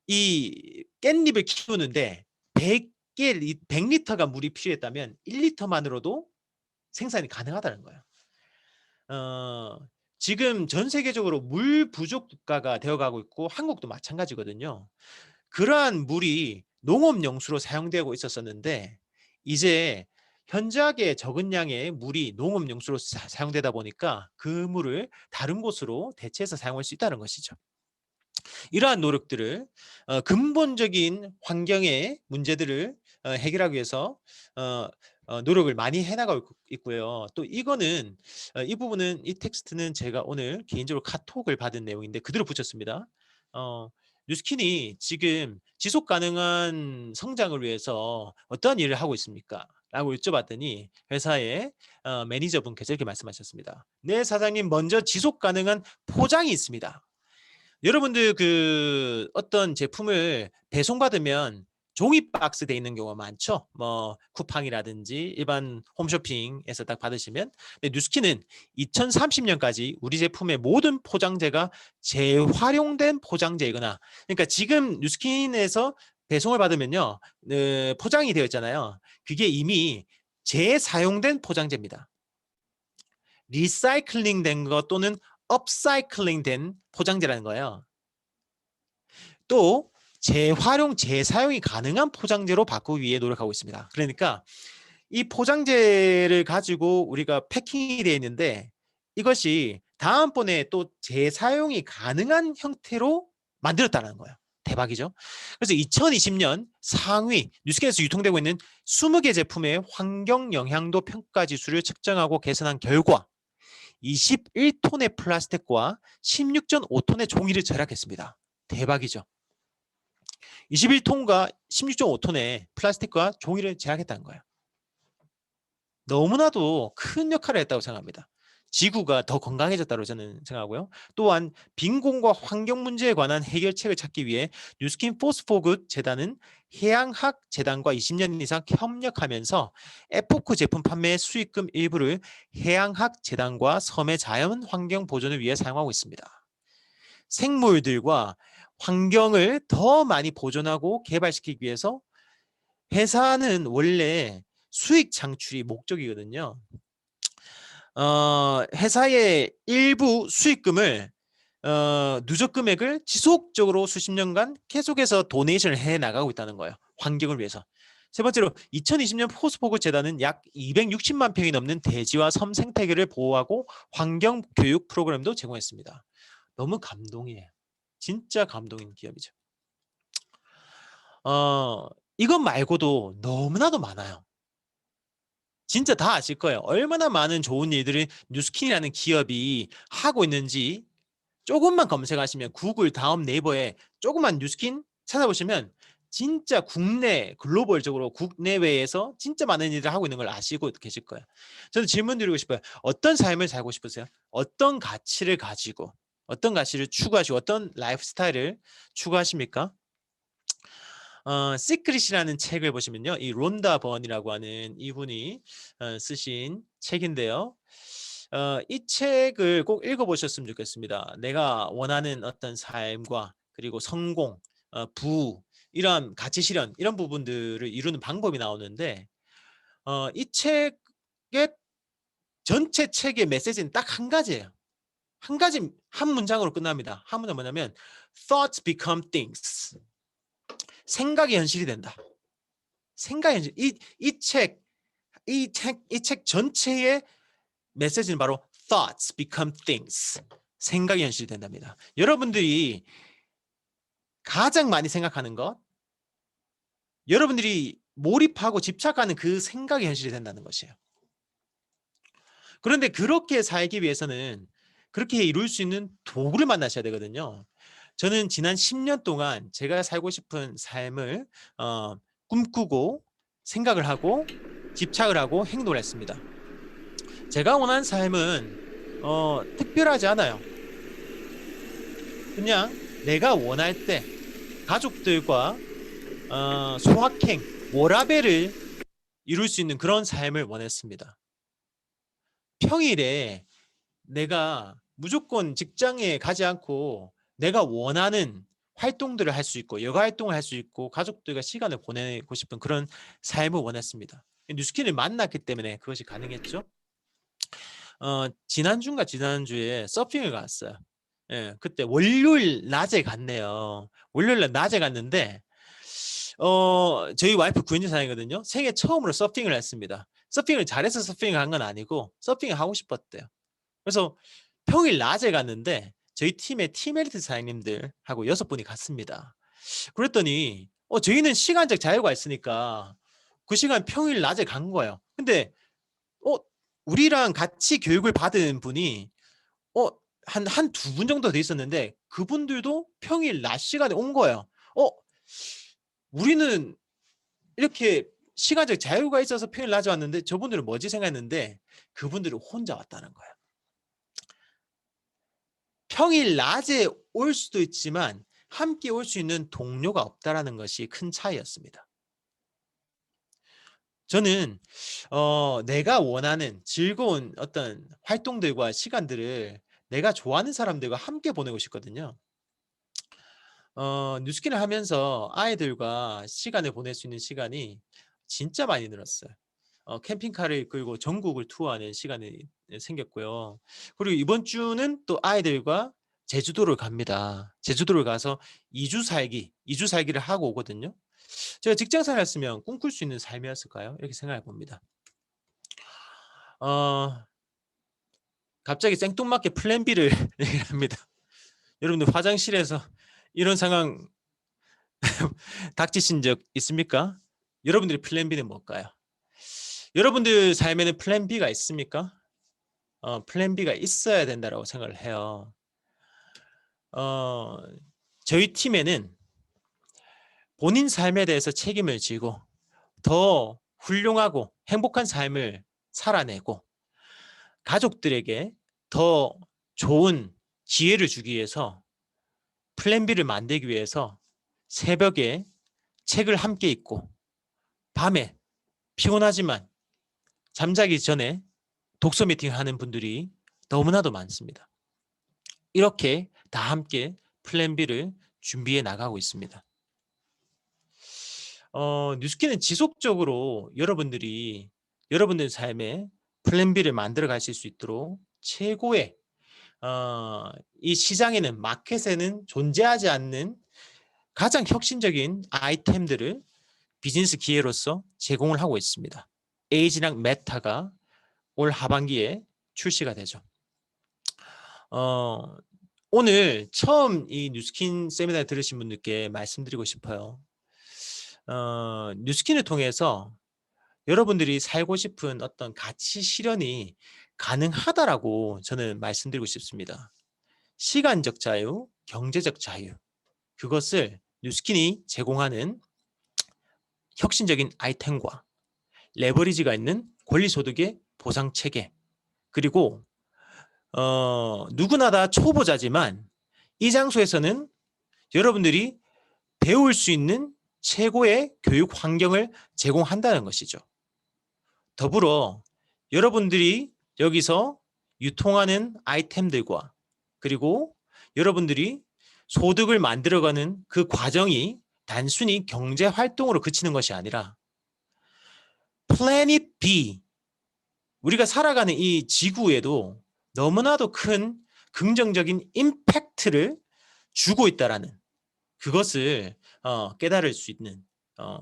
이 깻잎을 키우는데 100리터가 물이 필요했다면 1리터만으로도 생산이 가능하다는 거예요. 지금 전 세계적으로 물 부족 국가가 되어가고 있고 한국도 마찬가지거든요. 그러한 물이 농업용수로 사용되고 있었었는데 이제 현저하게 적은 양의 물이 농업용수로 사용되다 보니까 그 물을 다른 곳으로 대체해서 사용할 수 있다는 것이죠. 이러한 노력들을 근본적인 환경의 문제들을 해결하기 위해서 노력을 많이 해나가고 있고요. 또 이거는 이 부분은 이 텍스트는 제가 오늘 개인적으로 카톡을 받은 내용인데 그대로 붙였습니다. 뉴스킨이 지금 지속 가능한 성장을 위해서 어떠한 일을 하고 있습니까? 라고 여쭤봤더니 회사의 매니저분께서 이렇게 말씀하셨습니다. 네, 사장님, 먼저 지속 가능한 포장이 있습니다. 여러분들 그 어떤 제품을 배송받으면 종이 박스 돼 있는 경우가 많죠. 뭐 쿠팡이라든지 일반 홈쇼핑에서 딱 받으시면. 근데 뉴스킨은 2030년까지 우리 제품의 모든 포장재가 재활용된 포장재이거나, 그러니까 지금 뉴스킨에서 배송을 받으면요, 포장이 되어 있잖아요. 그게 이미 재사용된 포장재입니다. 리사이클링 된 것 또는 업사이클링 된 포장재라는 거예요. 또 재활용, 재사용이 가능한 포장재로 바꾸기 위해 노력하고 있습니다. 그러니까 이 포장재를 가지고 우리가 패킹이 되어 있는데 이것이 다음번에 또 재사용이 가능한 형태로 만들었다는 거예요. 대박이죠. 그래서 2020년 상위 뉴스킨에서 유통되고 있는 20개 제품의 환경 영향도 평가 지수를 측정하고 개선한 결과 21톤의 플라스틱과 16.5톤의 종이를 절약했습니다. 대박이죠. 21톤과 16.5톤의 플라스틱과 종이를 절약했다는 거예요. 너무나도 큰 역할을 했다고 생각합니다. 지구가 더 건강해졌다고 저는 생각하고요. 또한 빈곤과 환경 문제에 관한 해결책을 찾기 위해 뉴스킨 포스포굿 재단은 해양학 재단과 20년 이상 협력하면서 에포크 제품 판매 수익금 일부를 해양학 재단과 섬의 자연 환경 보존을 위해 사용하고 있습니다. 생물들과 환경을 더 많이 보존하고 개발시키기 위해서 회사는 원래 수익 창출이 목적이거든요. 회사의 일부 수익금을 누적 금액을 지속적으로 수십 년간 계속해서 도네이션을 해 나가고 있다는 거예요. 환경을 위해서. 세 번째로 2020년 포스포그 재단은 약 260만 평이 넘는 대지와 섬 생태계를 보호하고 환경 교육 프로그램도 제공했습니다. 너무 감동이에요. 진짜 감동인 기업이죠. 이것 말고도 너무나도 많아요. 진짜 다 아실 거예요. 얼마나 많은 좋은 일들을 뉴스킨이라는 기업이 하고 있는지 조금만 검색하시면 구글 다음 네이버에 조금만 뉴스킨 찾아보시면 진짜 국내 글로벌적으로 국내외에서 진짜 많은 일을 하고 있는 걸 아시고 계실 거예요. 저는 질문 드리고 싶어요. 어떤 삶을 살고 싶으세요? 어떤 가치를 가지고 어떤 가치를 추구하시고 어떤 라이프 스타일을 추구하십니까? 시크릿이라는 책을 보시면요. 이 론다 번이라고 하는 이분이 쓰신 책인데요. 이 책을 꼭 읽어보셨으면 좋겠습니다. 내가 원하는 어떤 삶과 그리고 성공, 부후, 이런 가치 실현, 이런 부분들을 이루는 방법이 나오는데 이 책의 전체 책의 메시지는 딱 한 가지예요. 한 가지, 한 문장으로 끝납니다. 한 문장 뭐냐면 Thoughts become things. 생각이 현실이 된다. 생각이 현실. 이 책 전체의 메시지는 바로 thoughts become things. 생각이 현실이 된답니다. 여러분들이 가장 많이 생각하는 것, 여러분들이 몰입하고 집착하는 그 생각이 현실이 된다는 것이에요. 그런데 그렇게 살기 위해서는 그렇게 이룰 수 있는 도구를 만나셔야 되거든요. 저는 지난 10년 동안 제가 살고 싶은 삶을 꿈꾸고 생각을 하고 집착을 하고 행동을 했습니다. 제가 원하는 삶은 특별하지 않아요. 그냥 내가 원할 때 가족들과 소확행, 워라밸을 이룰 수 있는 그런 삶을 원했습니다. 평일에 내가 무조건 직장에 가지 않고 내가 원하는 활동들을 할 수 있고 여가 활동을 할 수 있고 가족들과 시간을 보내고 싶은 그런 삶을 원했습니다. 뉴스킨을 만났기 때문에 그것이 가능했죠. 지난주인가 지난주에 서핑을 갔어요. 예, 그때 월요일 낮에 갔네요. 월요일 날 낮에 갔는데 저희 와이프 구인지사이거든요. 생애 처음으로 서핑을 했습니다. 서핑을 잘해서 서핑을 한 건 아니고 서핑을 하고 싶었대요. 그래서 평일 낮에 갔는데 저희 팀의 팀메이트 사장님들하고 6분이 갔습니다. 그랬더니 저희는 시간적 자유가 있으니까 그 시간 평일 낮에 간 거예요. 근데 우리랑 같이 교육을 받은 분이 한 두 분 정도 돼 있었는데 그분들도 평일 낮 시간에 온 거예요. 우리는 이렇게 시간적 자유가 있어서 평일 낮에 왔는데 저분들은 뭐지 생각했는데 그분들은 혼자 왔다는 거예요. 평일 낮에 올 수도 있지만 함께 올 수 있는 동료가 없다라는 것이 큰 차이였습니다. 저는 내가 원하는 즐거운 어떤 활동들과 시간들을 내가 좋아하는 사람들과 함께 보내고 싶거든요. 뉴스킨을 하면서 아이들과 시간을 보낼 수 있는 시간이 진짜 많이 늘었어요. 캠핑카를 끌고 전국을 투어하는 시간이 생겼고요. 그리고 이번 주는 또 아이들과 제주도를 갑니다. 제주도를 가서 2주 살기를 하고 오거든요. 제가 직장생활 했으면 꿈꿀 수 있는 삶이었을까요? 이렇게 생각해 봅니다. 갑자기 생뚱맞게 플랜 B를 얘기합니다. 여러분들 화장실에서 이런 상황 닥치신 적 있습니까? 여러분들의 플랜 B는 뭘까요? 여러분들 삶에는 플랜 B가 있습니까? 플랜 B가 있어야 된다고 생각을 해요. 저희 팀에는 본인 삶에 대해서 책임을 지고 더 훌륭하고 행복한 삶을 살아내고 가족들에게 더 좋은 기회를 주기 위해서 플랜 B를 만들기 위해서 새벽에 책을 함께 읽고 밤에 피곤하지만 잠자기 전에 독서 미팅 하는 분들이 너무나도 많습니다. 이렇게 다 함께 플랜 B를 준비해 나가고 있습니다. 뉴스킨은 지속적으로 여러분들이 여러분들 삶에 플랜 B를 만들어 가실 수 있도록 최고의 이 시장에는 마켓에는 존재하지 않는 가장 혁신적인 아이템들을 비즈니스 기회로서 제공을 하고 있습니다. 에이지랑 메타가 올 하반기에 출시가 되죠. 오늘 처음 이 뉴스킨 세미나를 들으신 분들께 말씀드리고 싶어요. 뉴스킨을 통해서 여러분들이 살고 싶은 어떤 가치 실현이 가능하다라고 저는 말씀드리고 싶습니다. 시간적 자유, 경제적 자유, 그것을 뉴스킨이 제공하는 혁신적인 아이템과 레버리지가 있는 권리소득의 보상체계, 그리고 누구나 다 초보자지만 이 장소에서는 여러분들이 배울 수 있는 최고의 교육 환경을 제공한다는 것이죠. 더불어 여러분들이 여기서 유통하는 아이템들과 그리고 여러분들이 소득을 만들어가는 그 과정이 단순히 경제 활동으로 그치는 것이 아니라 플래닛 B, 우리가 살아가는 이 지구에도 너무나도 큰 긍정적인 임팩트를 주고 있다라는 그것을 깨달을 수 있는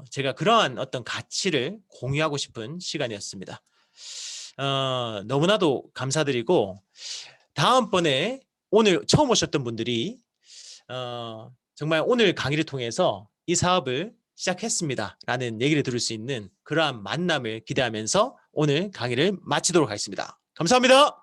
제가 그러한 어떤 가치를 공유하고 싶은 시간이었습니다. 너무나도 감사드리고 다음번에 오늘 처음 오셨던 분들이 정말 오늘 강의를 통해서 이 사업을 시작했습니다 라는 얘기를 들을 수 있는 그러한 만남을 기대하면서 오늘 강의를 마치도록 하겠습니다. 감사합니다.